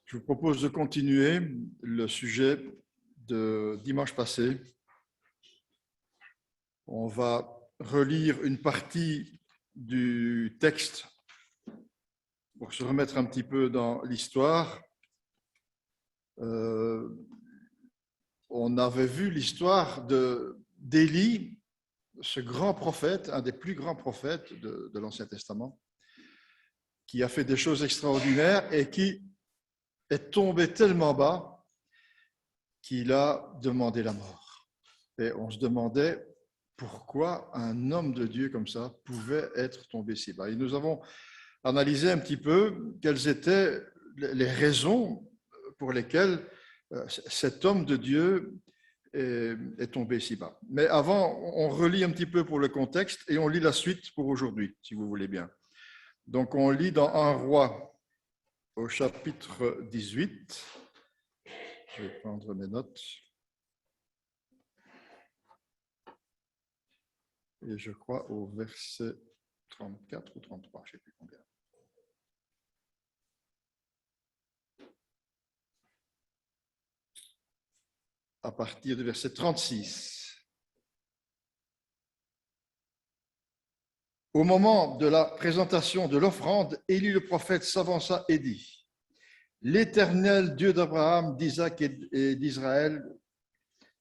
Je vous propose de continuer le sujet de dimanche passé. On va relire une partie du texte pour se remettre un petit peu dans l'histoire. On avait vu l'histoire d'Élie, ce grand prophète, un des plus grands prophètes de l'Ancien Testament, qui a fait des choses extraordinaires et qui est tombé tellement bas qu'il a demandé la mort. Et on se demandait pourquoi un homme de Dieu comme ça pouvait être tombé si bas. Et nous avons analysé un petit peu quelles étaient les raisons pour lesquelles cet homme de Dieu est tombé si bas. Mais avant, on relit un petit peu pour le contexte et on lit la suite pour aujourd'hui, si vous voulez bien. Donc on lit dans 1 Roi au chapitre 18. Je vais prendre mes notes. Et je crois au verset 34 ou 33, je ne sais plus combien. À partir du verset 36. Au moment de la présentation de l'offrande, Élie le prophète s'avança et dit : L'Éternel Dieu d'Abraham, d'Isaac et d'Israël,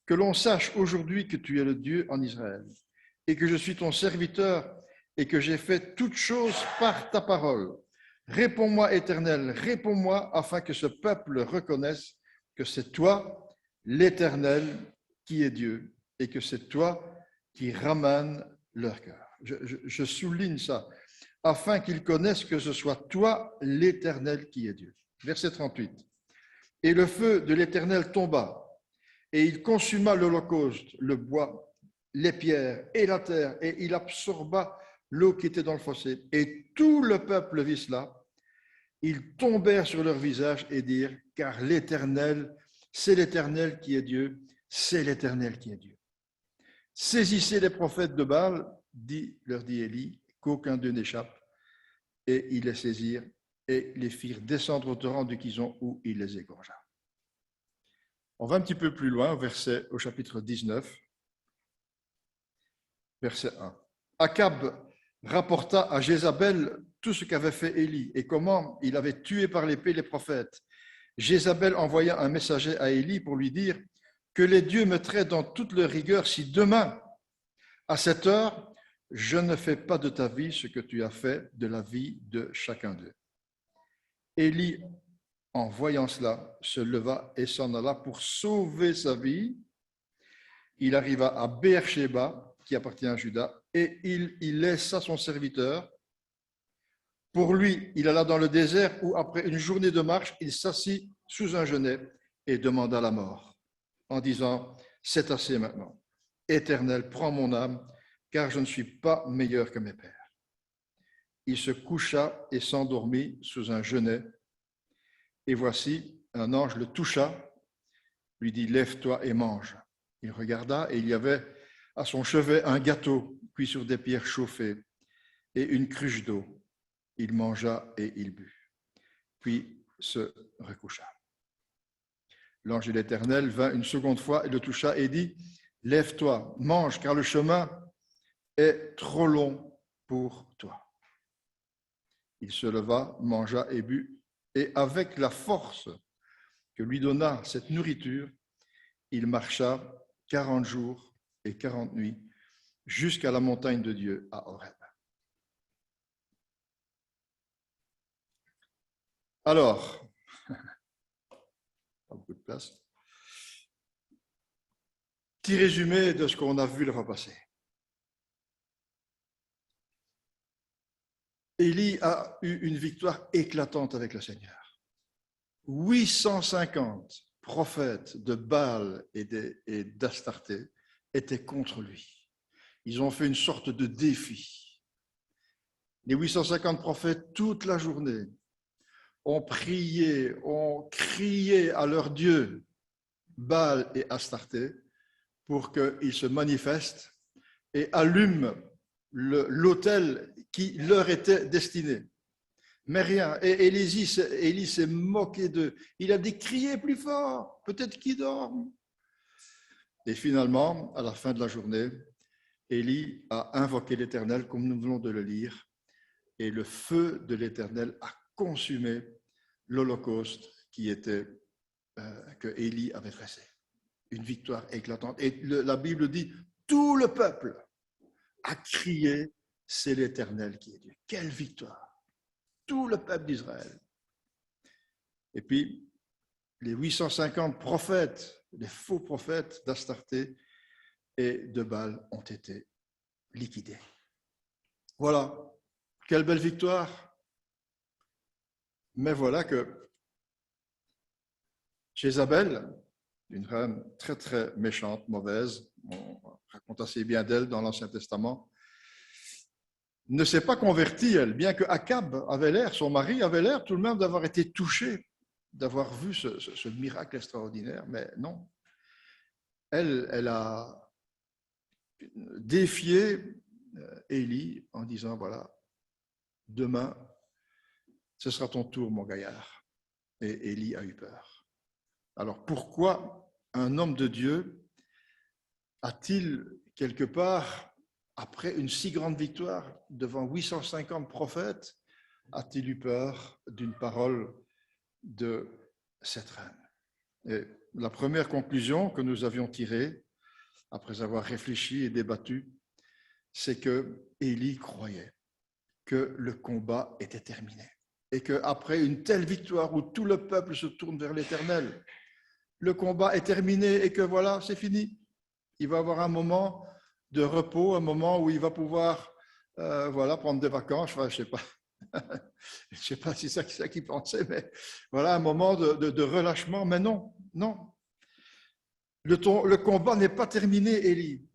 que l'on sache aujourd'hui que tu es le Dieu en Israël, et que je suis ton serviteur, et que j'ai fait toutes choses par ta parole. Réponds-moi, Éternel, réponds-moi, afin que ce peuple reconnaisse que c'est toi, l'Éternel, qui est Dieu, et que c'est toi qui ramènes leur cœur. Je souligne ça, afin qu'ils connaissent que ce soit toi, l'Éternel, qui est Dieu. Verset 38. Et le feu de l'Éternel tomba, et il consuma l'holocauste, le bois, les pierres et la terre, et il absorba l'eau qui était dans le fossé. Et tout le peuple vit cela. Ils tombèrent sur leur visage et dirent : car l'Éternel, c'est l'Éternel qui est Dieu, c'est l'Éternel qui est Dieu. Saisissez les prophètes de Baal, leur dit Élie, qu'aucun d'eux n'échappe. Et ils les saisirent et les firent descendre au torrent du Kison où il les égorgea. On va un petit peu plus loin, au chapitre 19, verset 1. Akab rapporta à Jézabel tout ce qu'avait fait Élie et comment il avait tué par l'épée les prophètes. Jézabel envoya un messager à Élie pour lui dire : que les dieux me traitent dans toute leur rigueur si demain, à cette heure, je ne fais pas de ta vie ce que tu as fait de la vie de chacun d'eux. Élie, en voyant cela, se leva et s'en alla pour sauver sa vie. Il arriva à Beersheba, qui appartient à Juda, et il y laissa son serviteur. Pour lui, il alla dans le désert où, après une journée de marche, il s'assit sous un genêt et demanda la mort, en disant : c'est assez maintenant. Éternel, prends mon âme, car je ne suis pas meilleur que mes pères. Il se coucha et s'endormit sous un genêt. Et voici, un ange le toucha, lui dit : lève-toi et mange. Il regarda et il y avait à son chevet un gâteau cuit sur des pierres chauffées et une cruche d'eau. Il mangea et il but, puis se recoucha. L'ange de l'Éternel vint une seconde fois et le toucha et dit : lève-toi, mange, car le chemin est trop long pour toi. Il se leva, mangea et but, et avec la force que lui donna cette nourriture, il marcha 40 jours et 40 nuits jusqu'à la montagne de Dieu à Horeb. Alors, pas beaucoup de place. Petit résumé de ce qu'on a vu le fois passé. Élie a eu une victoire éclatante avec le Seigneur. 850 prophètes de Baal et d'Astarté étaient contre lui. Ils ont fait une sorte de défi. Les 850 prophètes, toute la journée, ont prié, ont crié à leur Dieu, Baal et Astarté, pour qu'ils se manifestent et allument l'autel qui leur était destiné. Mais rien. Et Élie s'est moqué d'eux. Il a dit, criez plus fort, peut-être qu'ils dorment. Et finalement, à la fin de la journée, Élie a invoqué l'Éternel, comme nous venons de le lire, et le feu de l'Éternel a consumé l'holocauste que Élie avait dressé. Une victoire éclatante. Et la Bible dit, tout le peuple a crié, c'est l'Éternel qui est Dieu. Quelle victoire! Tout le peuple d'Israël. Et puis, les 850 prophètes, les faux prophètes d'Astarté et de Baal ont été liquidés. Voilà, quelle belle victoire! Mais voilà que Jézabel, une reine très très méchante, mauvaise, on raconte assez bien d'elle dans l'Ancien Testament, ne s'est pas convertie, elle, bien que Akab avait l'air, son mari avait l'air tout de même d'avoir été touché, d'avoir vu ce miracle extraordinaire, mais non. Elle a défié Élie en disant, voilà, demain, ce sera ton tour, mon gaillard. Et Élie a eu peur. Alors pourquoi un homme de Dieu a-t-il quelque part, après une si grande victoire devant 850 prophètes, a-t-il eu peur d'une parole de cette reine? Et la première conclusion que nous avions tirée, après avoir réfléchi et débattu, c'est que Élie croyait que le combat était terminé et qu'après une telle victoire où tout le peuple se tourne vers l'Éternel, le combat est terminé et que voilà, c'est fini. Il va avoir un moment de repos, un moment où il va pouvoir prendre des vacances. Enfin, je ne sais pas si c'est ça qu'il pensait, mais voilà, un moment de relâchement. Mais non, non. Le combat n'est pas terminé, Élie.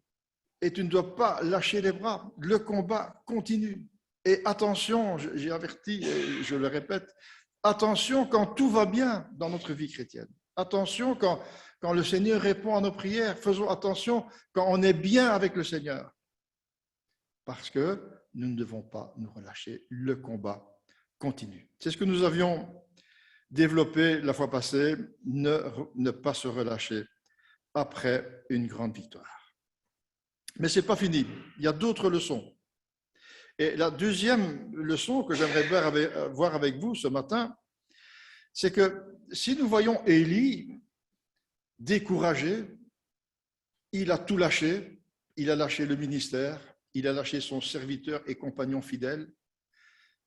Et tu ne dois pas lâcher les bras. Le combat continue. Et attention, j'ai averti, et je le répète, attention quand tout va bien dans notre vie chrétienne. Attention quand le Seigneur répond à nos prières. Faisons attention quand on est bien avec le Seigneur. Parce que nous ne devons pas nous relâcher. Le combat continue. C'est ce que nous avions développé la fois passée, ne pas se relâcher après une grande victoire. Mais ce n'est pas fini. Il y a d'autres leçons. Et la deuxième leçon que j'aimerais voir avec vous ce matin, c'est que si nous voyons Élie découragé, il a tout lâché, il a lâché le ministère, il a lâché son serviteur et compagnon fidèle,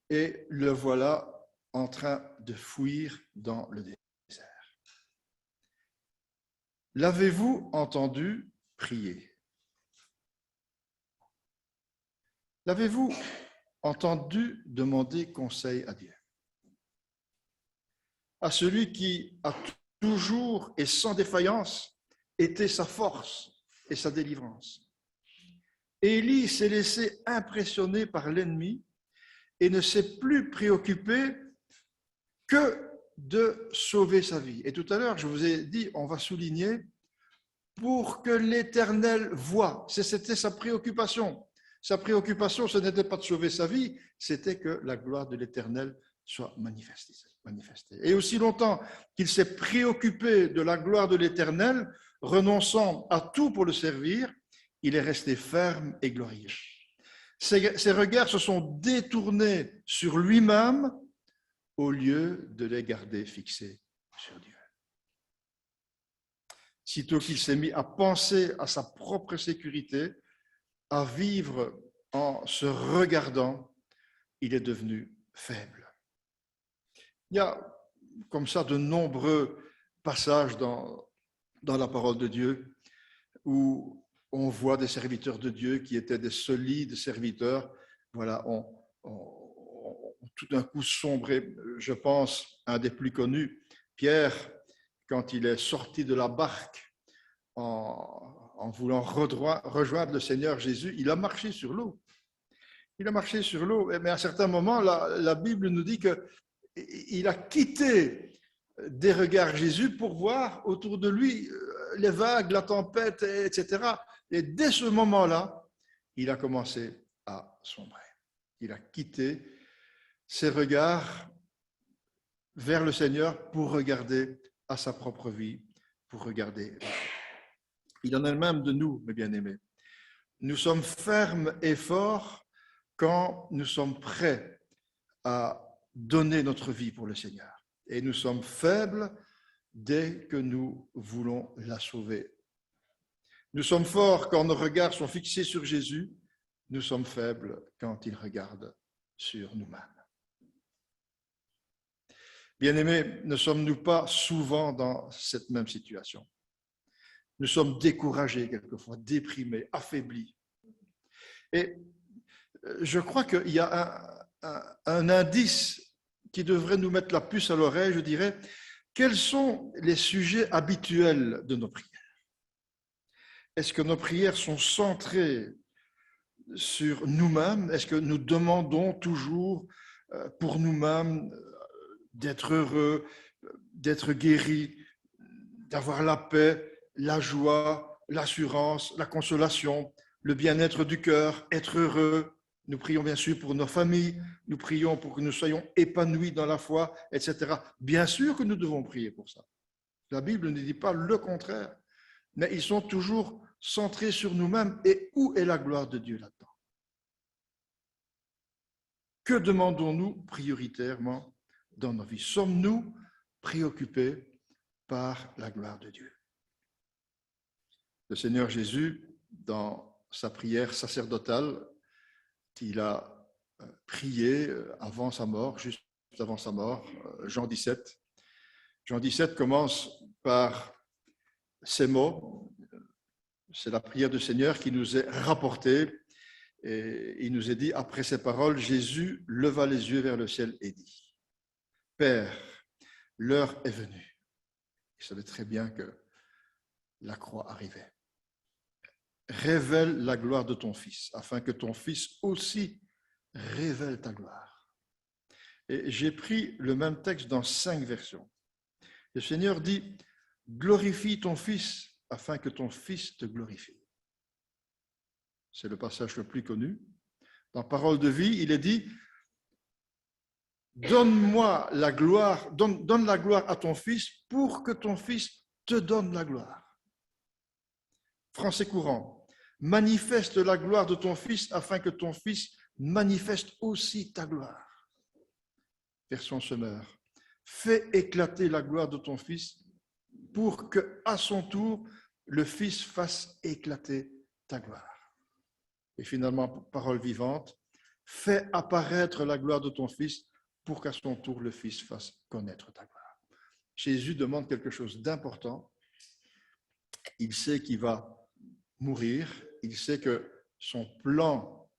et le voilà en train de fuir dans le désert. L'avez-vous entendu prier? L'avez-vous entendu demander conseil à Dieu? À celui qui a toujours et sans défaillance été sa force et sa délivrance. Élie s'est laissé impressionner par l'ennemi et ne s'est plus préoccupé que de sauver sa vie. Et tout à l'heure, je vous ai dit, on va souligner, pour que l'Éternel voie. C'était sa préoccupation. Sa préoccupation, ce n'était pas de sauver sa vie, c'était que la gloire de l'Éternel soit manifestée. Et aussi longtemps qu'il s'est préoccupé de la gloire de l'Éternel, renonçant à tout pour le servir, il est resté ferme et glorieux. Ses regards se sont détournés sur lui-même au lieu de les garder fixés sur Dieu. Sitôt qu'il s'est mis à penser à sa propre sécurité, à vivre en se regardant, il est devenu faible. Il y a comme ça de nombreux passages dans la parole de Dieu où on voit des serviteurs de Dieu qui étaient des solides serviteurs, voilà, ont tout d'un coup sombré. Je pense à un des plus connus, Pierre, quand il est sorti de la barque en voulant rejoindre le Seigneur Jésus, il a marché sur l'eau. Il a marché sur l'eau, mais à un certain moment, la Bible nous dit qu'il a quitté des regards Jésus pour voir autour de lui les vagues, la tempête, etc. Et dès ce moment-là, il a commencé à sombrer. Il a quitté ses regards vers le Seigneur pour regarder à sa propre vie, pour regarder. Il en est même de nous, mes bien-aimés. Nous sommes fermes et forts quand nous sommes prêts à donner notre vie pour le Seigneur. Et nous sommes faibles dès que nous voulons la sauver. Nous sommes forts quand nos regards sont fixés sur Jésus. Nous sommes faibles quand il regarde sur nous-mêmes. Bien-aimés, ne sommes-nous pas souvent dans cette même situation? Nous sommes découragés quelquefois, déprimés, affaiblis. Et je crois qu'il y a un indice qui devrait nous mettre la puce à l'oreille, je dirais. Quels sont les sujets habituels de nos prières? Est-ce que nos prières sont centrées sur nous-mêmes? Est-ce que nous demandons toujours pour nous-mêmes d'être heureux, d'être guéris, d'avoir la paix, la joie, l'assurance, la consolation, le bien-être du cœur, être heureux? Nous prions bien sûr pour nos familles, nous prions pour que nous soyons épanouis dans la foi, etc. Bien sûr que nous devons prier pour ça. La Bible ne dit pas le contraire, mais ils sont toujours centrés sur nous-mêmes. Et où est la gloire de Dieu là-dedans? Que demandons-nous prioritairement dans nos vies? Sommes-nous préoccupés par la gloire de Dieu? Le Seigneur Jésus, dans sa prière sacerdotale, qu'il a prié avant sa mort, juste avant sa mort, Jean 17. Jean 17 commence par ces mots. C'est la prière du Seigneur qui nous est rapportée. Et il nous est dit, après ces paroles, Jésus leva les yeux vers le ciel et dit, « Père, l'heure est venue. » Il savait très bien que la croix arrivait. « Révèle la gloire de ton Fils, afin que ton Fils aussi révèle ta gloire. » Et j'ai pris le même texte dans 5 versions. Le Seigneur dit, « Glorifie ton Fils, afin que ton Fils te glorifie. » C'est le passage le plus connu. Dans Parole de vie, il est dit, « Donne-moi la gloire, donne la gloire à ton Fils pour que ton Fils te donne la gloire. » Français courant, « Manifeste la gloire de ton Fils afin que ton Fils manifeste aussi ta gloire. » Version Semeur, « Fais éclater la gloire de ton Fils pour que, à son tour, le Fils fasse éclater ta gloire. » Et finalement, parole vivante, « Fais apparaître la gloire de ton Fils pour qu'à son tour le Fils fasse connaître ta gloire. » Jésus demande quelque chose d'important. Il sait qu'il va mourir, il sait que son plan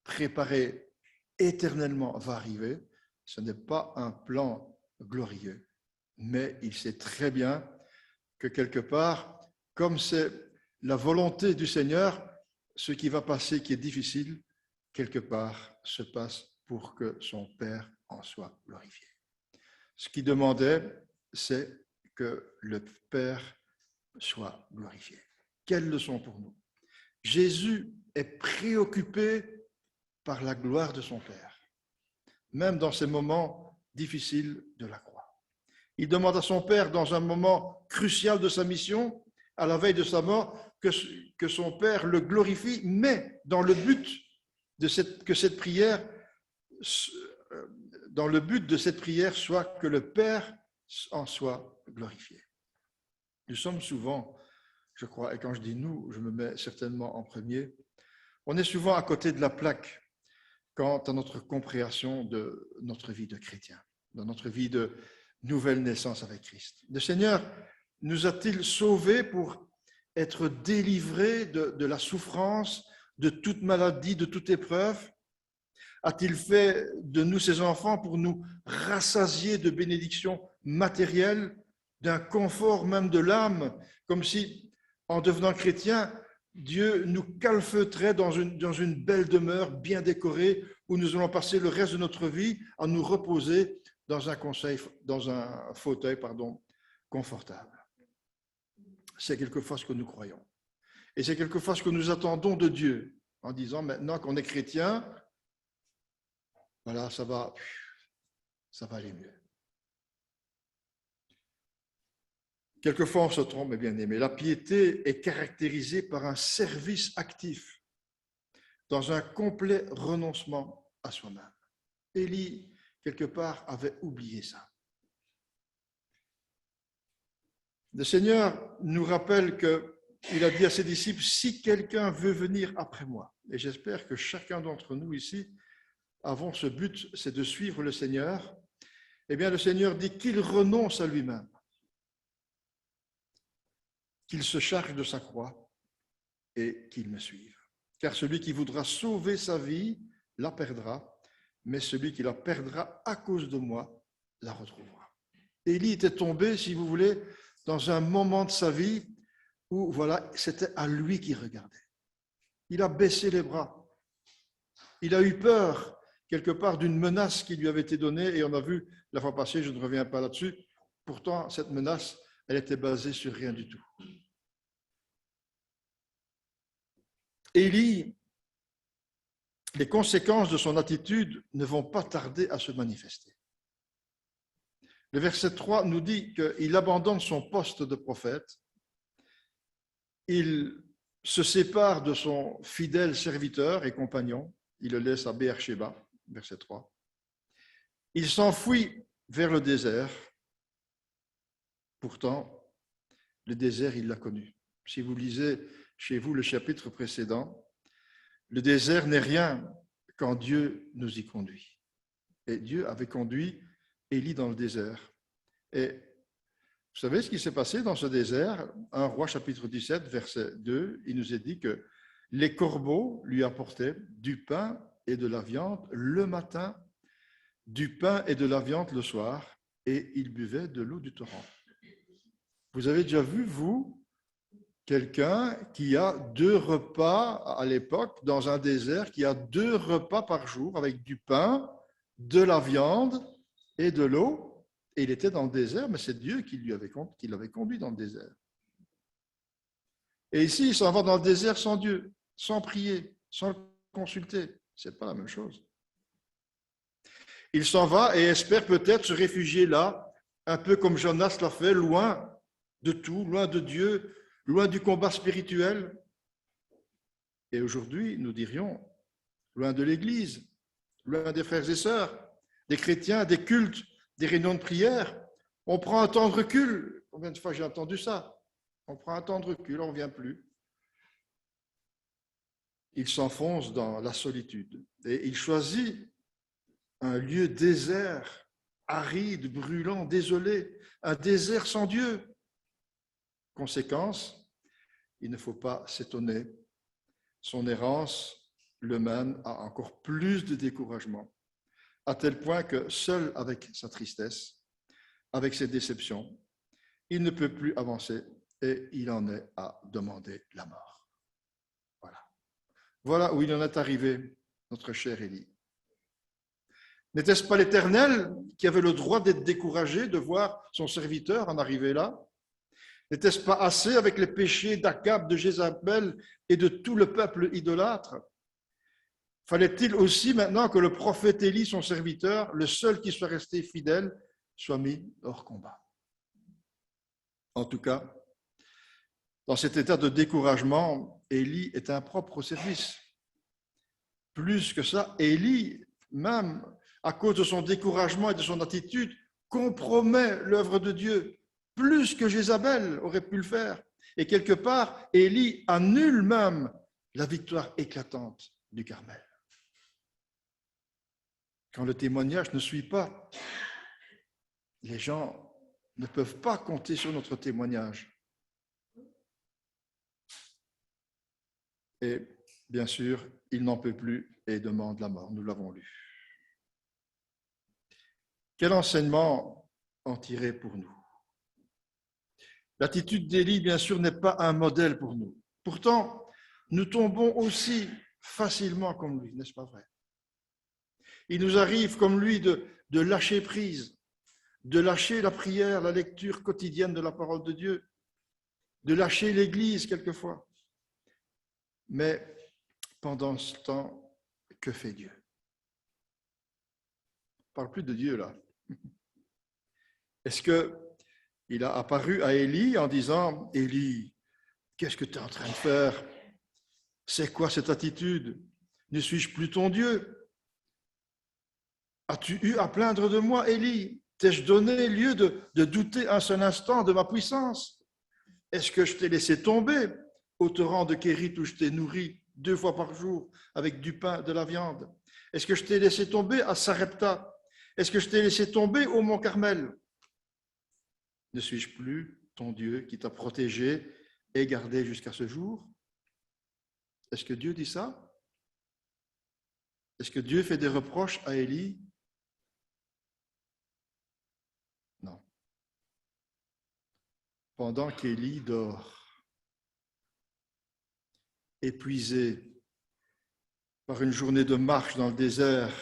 préparé éternellement va arriver. Ce n'est pas un plan glorieux, mais il sait très bien que quelque part, comme c'est la volonté du Seigneur, ce qui va passer, qui est difficile, quelque part se passe pour que son Père en soit glorifié. Ce qu'il demandait, c'est que le Père soit glorifié. Quelle leçon pour nous? Jésus est préoccupé par la gloire de son Père, même dans ces moments difficiles de la croix. Il demande à son Père, dans un moment crucial de sa mission, à la veille de sa mort, que son Père le glorifie, mais dans le but de cette prière soit que le Père en soit glorifié. Nous sommes souvent, je crois, et quand je dis nous, je me mets certainement en premier, on est souvent à côté de la plaque quant à notre compréhension de notre vie de chrétien, dans notre vie de nouvelle naissance avec Christ. Le Seigneur nous a-t-il sauvés pour être délivrés de la souffrance, de toute maladie, de toute épreuve? A-t-il fait de nous ses enfants pour nous rassasier de bénédictions matérielles, d'un confort même de l'âme, comme si, en devenant chrétien, Dieu nous calfeutrait dans une belle demeure bien décorée où nous allons passer le reste de notre vie à nous reposer dans un fauteuil confortable. C'est quelquefois ce que nous croyons. Et c'est quelquefois ce que nous attendons de Dieu, en disant maintenant qu'on est chrétien, voilà, ça va ça va aller mieux. Quelquefois, on se trompe, mes bien-aimés. La piété est caractérisée par un service actif, dans un complet renoncement à soi-même. Élie, quelque part, avait oublié ça. Le Seigneur nous rappelle qu'il a dit à ses disciples, si quelqu'un veut venir après moi, et j'espère que chacun d'entre nous ici avons ce but, c'est de suivre le Seigneur, eh bien le Seigneur dit qu'il renonce à lui-même, qu'il se charge de sa croix et qu'il me suive. Car celui qui voudra sauver sa vie la perdra, mais celui qui la perdra à cause de moi la retrouvera. Élie était tombé, si vous voulez, dans un moment de sa vie où, voilà, c'était à lui qu'il regardait. Il a baissé les bras. Il a eu peur, quelque part, d'une menace qui lui avait été donnée, et on a vu la fois passée, je ne reviens pas là-dessus, pourtant, cette menace, elle était basée sur rien du tout. Élie, les conséquences de son attitude ne vont pas tarder à se manifester. Le verset 3 nous dit qu'il abandonne son poste de prophète, il se sépare de son fidèle serviteur et compagnon, il le laisse à Beersheba, verset 3. Il s'enfuit vers le désert, pourtant, le désert, il l'a connu. Si vous lisez chez vous le chapitre précédent, le désert n'est rien quand Dieu nous y conduit. Et Dieu avait conduit Élie dans le désert. Et vous savez ce qui s'est passé dans ce désert? 1 Roi chapitre 17, verset 2, il nous est dit que les corbeaux lui apportaient du pain et de la viande le matin, du pain et de la viande le soir, et il buvait de l'eau du torrent. Vous avez déjà vu, vous, quelqu'un qui a 2 repas à l'époque dans un désert, qui a 2 repas par jour avec du pain, de la viande et de l'eau, et il était dans le désert, mais c'est Dieu qui l'avait conduit dans le désert. Et ici, il s'en va dans le désert sans Dieu, sans prier, sans le consulter. Ce n'est pas la même chose. Il s'en va et espère peut-être se réfugier là, un peu comme Jonas l'a fait, loin de tout, loin de Dieu, loin du combat spirituel. Et aujourd'hui, nous dirions, loin de l'Église, loin des frères et sœurs, des chrétiens, des cultes, des réunions de prière. On prend un temps de recul. Combien de fois j'ai entendu ça? On prend un temps de recul, on ne revient plus. Il s'enfonce dans la solitude et il choisit un lieu désert, aride, brûlant, désolé, un désert sans Dieu. Conséquence, il ne faut pas s'étonner, son errance le mène à encore plus de découragement, à tel point que seul avec sa tristesse, avec ses déceptions, il ne peut plus avancer et il en est à demander la mort. Voilà où il en est arrivé, notre cher Élie. N'était-ce pas l'Éternel qui avait le droit d'être découragé de voir son serviteur en arriver là? N'était-ce pas assez avec les péchés d'Akab, de Jézabel et de tout le peuple idolâtre? Fallait-il aussi maintenant que le prophète Élie, son serviteur, le seul qui soit resté fidèle, soit mis hors combat? En tout cas, dans cet état de découragement, Élie est impropre au service. Plus que ça, Élie, même à cause de son découragement et de son attitude, compromet l'œuvre de Dieu, plus que Jézabel aurait pu le faire. Et quelque part, Élie annule même la victoire éclatante du Carmel. Quand le témoignage ne suit pas, les gens ne peuvent pas compter sur notre témoignage. Et bien sûr, il n'en peut plus et demande la mort. Nous l'avons lu. Quel enseignement en tirer pour nous? L'attitude d'Élie, bien sûr, n'est pas un modèle pour nous. Pourtant, nous tombons aussi facilement comme lui, n'est-ce pas vrai? Il nous arrive, comme lui, de lâcher prise, de lâcher la prière, la lecture quotidienne de la parole de Dieu, de lâcher l'Église quelquefois. Mais pendant ce temps, que fait Dieu? On ne parle plus de Dieu là, Est-ce qu'il a apparu à Élie en disant « Élie, qu'est-ce que tu es en train de faire? C'est quoi cette attitude? Ne suis-je plus ton Dieu? As-tu eu à plaindre de moi, Élie? T'ai-je donné lieu de douter un seul instant de ma puissance? Est-ce que je t'ai laissé tomber au torrent de Kérit où je t'ai nourri 2 fois par jour avec du pain, de la viande? Est-ce que je t'ai laissé tomber à Sarepta? Est-ce que je t'ai laissé tomber au mont Carmel? Ne suis-je plus ton Dieu qui t'a protégé et gardé jusqu'à ce jour? Est-ce que Dieu dit ça? Est-ce que Dieu fait des reproches à Élie? Non. Pendant qu'Élie dort, épuisé par une journée de marche dans le désert,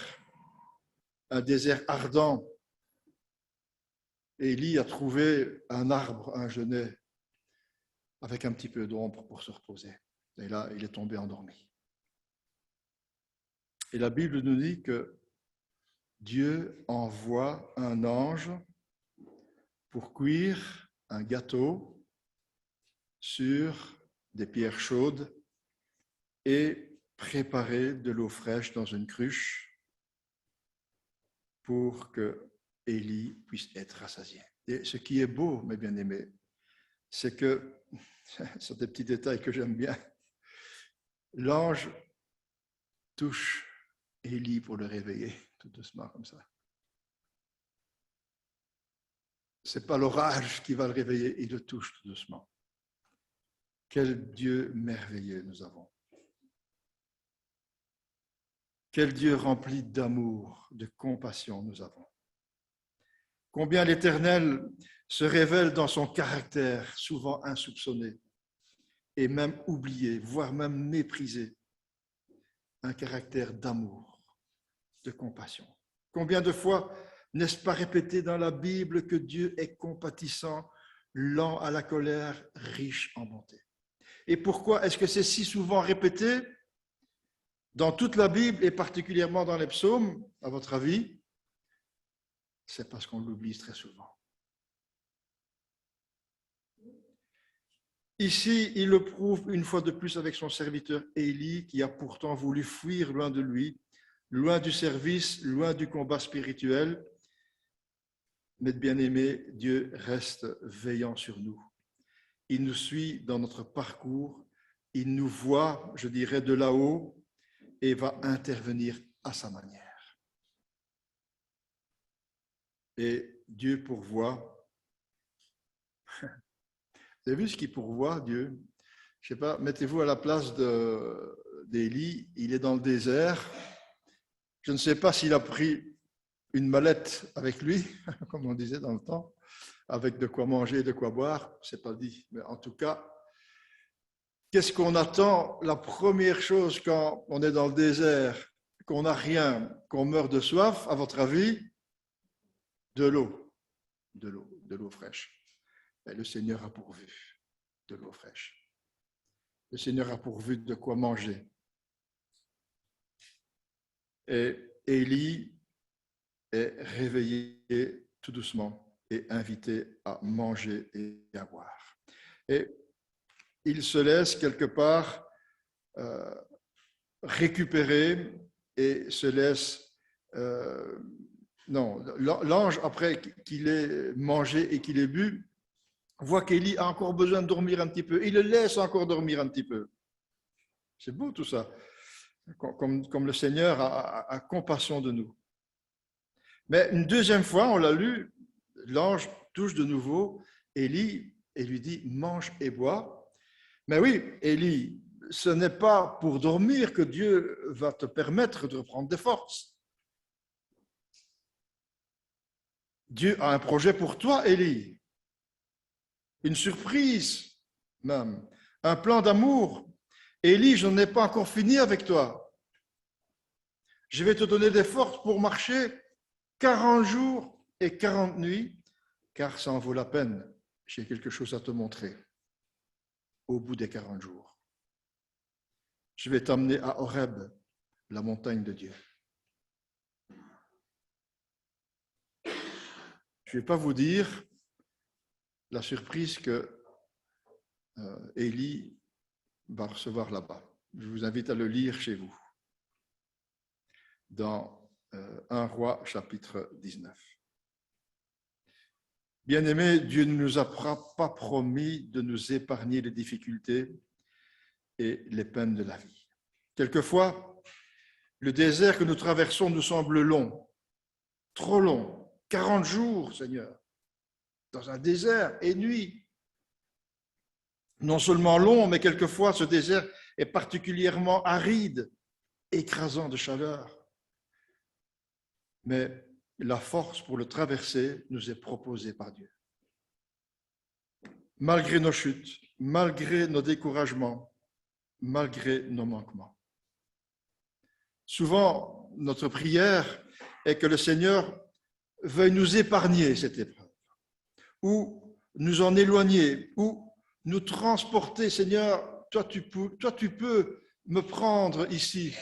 un désert ardent, Élie a trouvé un arbre, un genêt, avec un petit peu d'ombre pour se reposer. Et là, il est tombé endormi. Et la Bible nous dit que Dieu envoie un ange pour cuire un gâteau sur des pierres chaudes et préparer de l'eau fraîche dans une cruche pour que Élie puisse être rassasié. Et ce qui est beau, mes bien-aimés, c'est que, ce sont des petits détails que j'aime bien, l'ange touche Élie pour le réveiller, tout doucement comme ça. Ce n'est pas l'orage qui va le réveiller, il le touche tout doucement. Quel Dieu merveilleux nous avons. Quel Dieu rempli d'amour, de compassion nous avons. Combien l'Éternel se révèle dans son caractère, souvent insoupçonné, et même oublié, voire même méprisé. Un caractère d'amour, de compassion. Combien de fois n'est-ce pas répété dans la Bible que Dieu est compatissant, lent à la colère, riche en bonté? Et pourquoi est-ce que c'est si souvent répété dans toute la Bible et particulièrement dans les psaumes, à votre avis? C'est parce qu'on l'oublie très souvent. Ici, il le prouve une fois de plus avec son serviteur Élie, qui a pourtant voulu fuir loin de lui, loin du service, loin du combat spirituel. Mais bien-aimés, Dieu reste veillant sur nous. Il nous suit dans notre parcours, il nous voit, je dirais, de là-haut et va intervenir à sa manière. Et Dieu pourvoit. Vous avez vu ce qu'il pourvoit, Dieu? Je ne sais pas, mettez-vous à la place d'Élie, il est dans le désert. Je ne sais pas s'il a pris une mallette avec lui, comme on disait dans le temps, avec de quoi manger et de quoi boire, c'est pas dit. Mais en tout cas, qu'est-ce qu'on attend? La première chose quand on est dans le désert, qu'on n'a rien, qu'on meurt de soif, à votre avis? De l'eau. De l'eau fraîche. Et le Seigneur a pourvu de l'eau fraîche. Le Seigneur a pourvu de quoi manger. Et Élie est réveillé tout doucement et invité à manger et à boire. Et il se laisse quelque part récupérer et se laisse... non, l'ange, après qu'il ait mangé et qu'il ait bu, voit qu'Élie a encore besoin de dormir un petit peu. Il le laisse encore dormir un petit peu. C'est beau tout ça. Comme le Seigneur a compassion de nous. Mais une deuxième fois, on l'a lu, l'ange touche de nouveau Élie et lui dit « mange et bois ». Mais oui, Élie, ce n'est pas pour dormir que Dieu va te permettre de reprendre des forces. Dieu a un projet pour toi, Élie. Une surprise même, un plan d'amour. Élie, je n'ai pas encore fini avec toi. Je vais te donner des forces pour marcher 40 jours et 40 nuits, car ça en vaut la peine. J'ai quelque chose à te montrer au bout des 40 jours. Je vais t'amener à Horeb, la montagne de Dieu. Je ne vais pas vous dire la surprise que Élie va recevoir là-bas. Je vous invite à le lire chez vous, dans 1 Roi, chapitre 19. Bien-aimés, Dieu ne nous a pas promis de nous épargner les difficultés et les peines de la vie. Quelquefois, le désert que nous traversons nous semble long, trop long, 40 jours, Seigneur, dans un désert et nuit. Non seulement long, mais quelquefois ce désert est particulièrement aride, écrasant de chaleur. Mais la force pour le traverser nous est proposée par Dieu. Malgré nos chutes, malgré nos découragements, malgré nos manquements. Souvent, notre prière est que le Seigneur veuille nous épargner cette épreuve, ou nous en éloigner, ou nous transporter. Seigneur, toi tu peux me prendre ici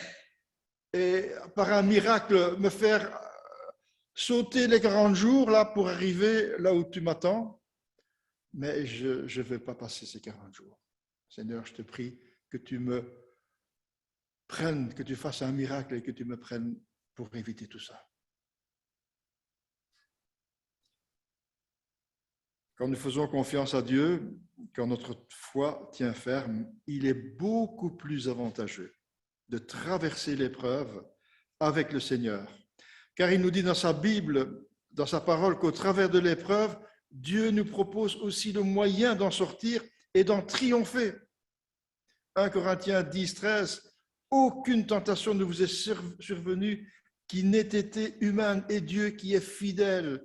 et par un miracle me faire sauter les 40 jours là pour arriver là où tu m'attends, mais je ne vais pas passer ces 40 jours. Seigneur, je te prie que tu me prennes, que tu fasses un miracle et que tu me prennes pour éviter tout ça. Quand nous faisons confiance à Dieu, quand notre foi tient ferme, il est beaucoup plus avantageux de traverser l'épreuve avec le Seigneur. Car il nous dit dans sa Bible, dans sa parole, qu'au travers de l'épreuve, Dieu nous propose aussi le moyen d'en sortir et d'en triompher. 1 Corinthiens 10, 13, aucune tentation ne vous est survenue qui n'ait été humaine, et Dieu qui est fidèle.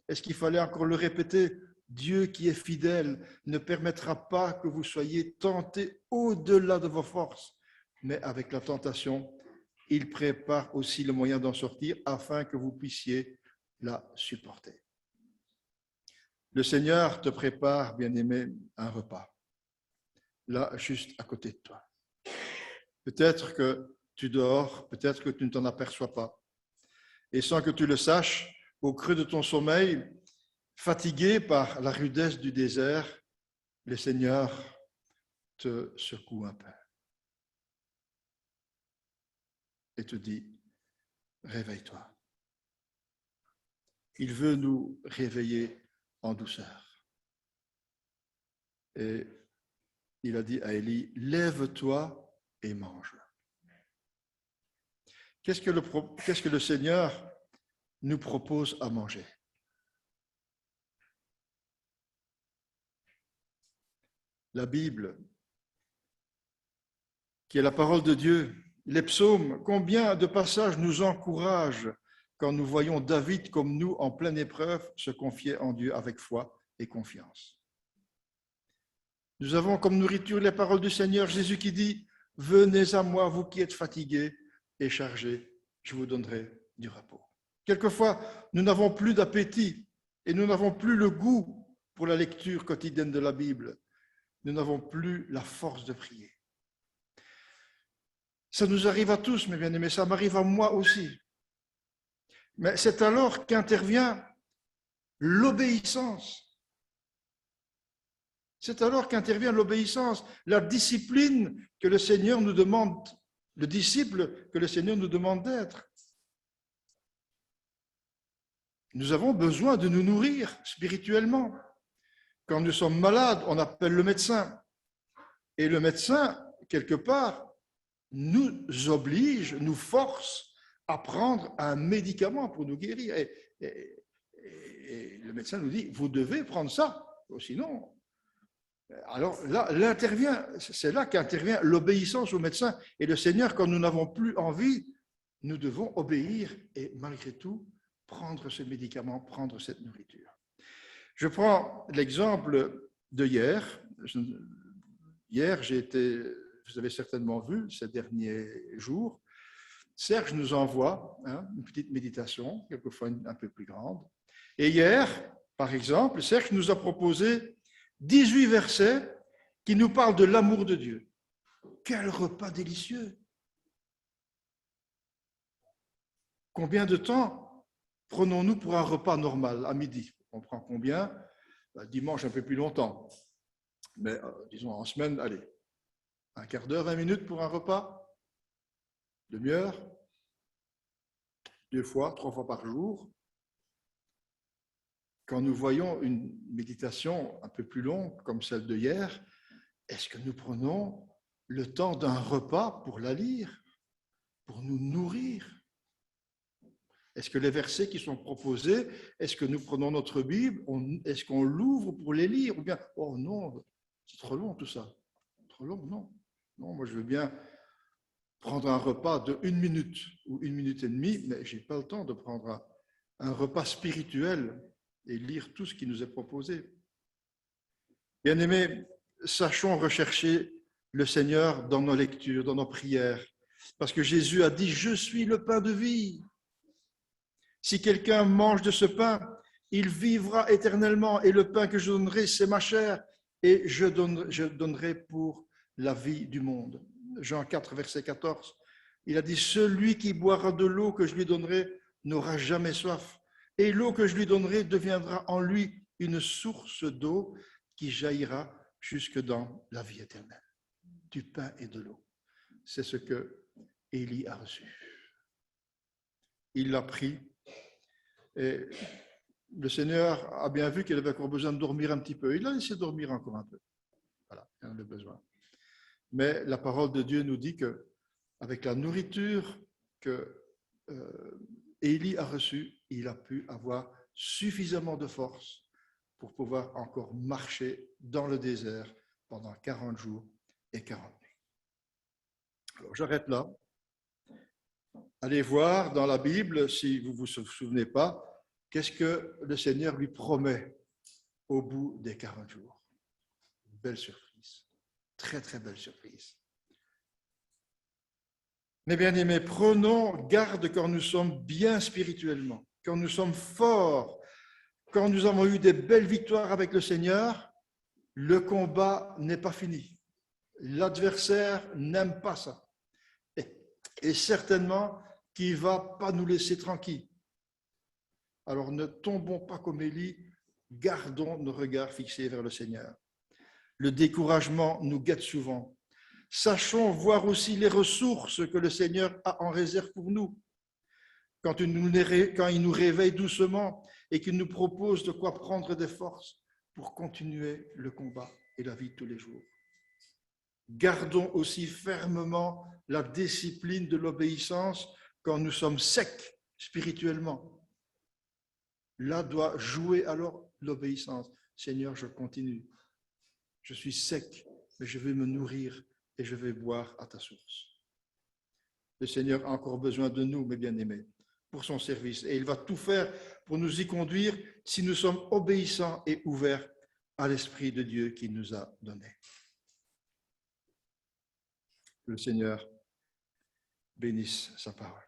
Est-ce qu'il fallait encore le répéter? Dieu qui est fidèle ne permettra pas que vous soyez tentés au-delà de vos forces, mais avec la tentation, il prépare aussi le moyen d'en sortir afin que vous puissiez la supporter. Le Seigneur te prépare, bien-aimé, un repas, là, juste à côté de toi. Peut-être que tu dors, peut-être que tu ne t'en aperçois pas. Et sans que tu le saches, au creux de ton sommeil, fatigué par la rudesse du désert, le Seigneur te secoue un peu et te dit, réveille-toi. Il veut nous réveiller en douceur. Et il a dit à Élie, lève-toi et mange. Qu'est-ce que le Seigneur nous propose à manger? La Bible, qui est la parole de Dieu, les psaumes, combien de passages nous encouragent quand nous voyons David comme nous en pleine épreuve se confier en Dieu avec foi et confiance. Nous avons comme nourriture les paroles du Seigneur Jésus qui dit « Venez à moi, vous qui êtes fatigués et chargés, je vous donnerai du repos. » Quelquefois, nous n'avons plus d'appétit et nous n'avons plus le goût pour la lecture quotidienne de la Bible. Nous n'avons plus la force de prier. Ça nous arrive à tous, mes bien-aimés, ça m'arrive à moi aussi. Mais c'est alors qu'intervient l'obéissance. C'est alors qu'intervient l'obéissance, la discipline que le Seigneur nous demande, le disciple que le Seigneur nous demande d'être. Nous avons besoin de nous nourrir spirituellement. Quand nous sommes malades, on appelle le médecin. Et le médecin, quelque part, nous oblige, nous force à prendre un médicament pour nous guérir. Et le médecin nous dit, vous devez prendre ça, sinon... Alors là, c'est là qu'intervient l'obéissance au médecin. Et le Seigneur, quand nous n'avons plus envie, nous devons obéir et malgré tout, prendre ce médicament, prendre cette nourriture. Je prends l'exemple de hier. Hier, vous avez certainement vu ces derniers jours, Serge nous envoie une petite méditation, quelquefois un peu plus grande. Et hier, par exemple, Serge nous a proposé 18 versets qui nous parlent de l'amour de Dieu. Quel repas délicieux! Combien de temps prenons-nous pour un repas normal à midi? On prend combien? Dimanche, un peu plus longtemps. Mais disons en semaine, allez, un quart d'heure, 20 minutes pour un repas, demi-heure, 2 fois, 3 fois par jour. Quand nous voyons une méditation un peu plus longue, comme celle de hier, est-ce que nous prenons le temps d'un repas pour la lire, pour nous nourrir? Est-ce que les versets qui sont proposés, est-ce que nous prenons notre Bible, est-ce qu'on l'ouvre pour les lire? Ou bien, oh non, c'est trop long tout ça. Trop long, non. Non, moi je veux bien prendre un repas de 1 minute ou 1 minute et demie, mais je n'ai pas le temps de prendre un repas spirituel et lire tout ce qui nous est proposé. Bien-aimés, sachons rechercher le Seigneur dans nos lectures, dans nos prières, parce que Jésus a dit « Je suis le pain de vie ». Si quelqu'un mange de ce pain, il vivra éternellement, et le pain que je donnerai, c'est ma chair, et je donnerai pour la vie du monde. Jean 4, verset 14, il a dit « Celui qui boira de l'eau que je lui donnerai n'aura jamais soif, et l'eau que je lui donnerai deviendra en lui une source d'eau qui jaillira jusque dans la vie éternelle. » Du pain et de l'eau. C'est ce que Élie a reçu. Il l'a pris. Et le Seigneur a bien vu qu'il avait encore besoin de dormir un petit peu. Il a laissé dormir encore un peu. Voilà, il en avait besoin. Mais la parole de Dieu nous dit que, avec la nourriture que Élie a reçue, il a pu avoir suffisamment de force pour pouvoir encore marcher dans le désert pendant 40 jours et 40 nuits. Alors j'arrête là. Allez voir dans la Bible, si vous ne vous souvenez pas, qu'est-ce que le Seigneur lui promet au bout des 40 jours. Une belle surprise, très très belle surprise. Mes bien-aimés, prenons garde quand nous sommes bien spirituellement, quand nous sommes forts, quand nous avons eu des belles victoires avec le Seigneur, le combat n'est pas fini. L'adversaire n'aime pas ça. Et certainement qu'il ne va pas nous laisser tranquilles. Alors ne tombons pas comme Élie, gardons nos regards fixés vers le Seigneur. Le découragement nous guette souvent. Sachons voir aussi les ressources que le Seigneur a en réserve pour nous. Quand il nous réveille doucement et qu'il nous propose de quoi prendre des forces pour continuer le combat et la vie de tous les jours. Gardons aussi fermement la discipline de l'obéissance quand nous sommes secs spirituellement. Là doit jouer alors l'obéissance. Seigneur, je continue. Je suis sec, mais je vais me nourrir et je vais boire à ta source. Le Seigneur a encore besoin de nous, mes bien-aimés, pour son service. Et il va tout faire pour nous y conduire si nous sommes obéissants et ouverts à l'Esprit de Dieu qu'il nous a donné. Que le Seigneur bénisse sa parole.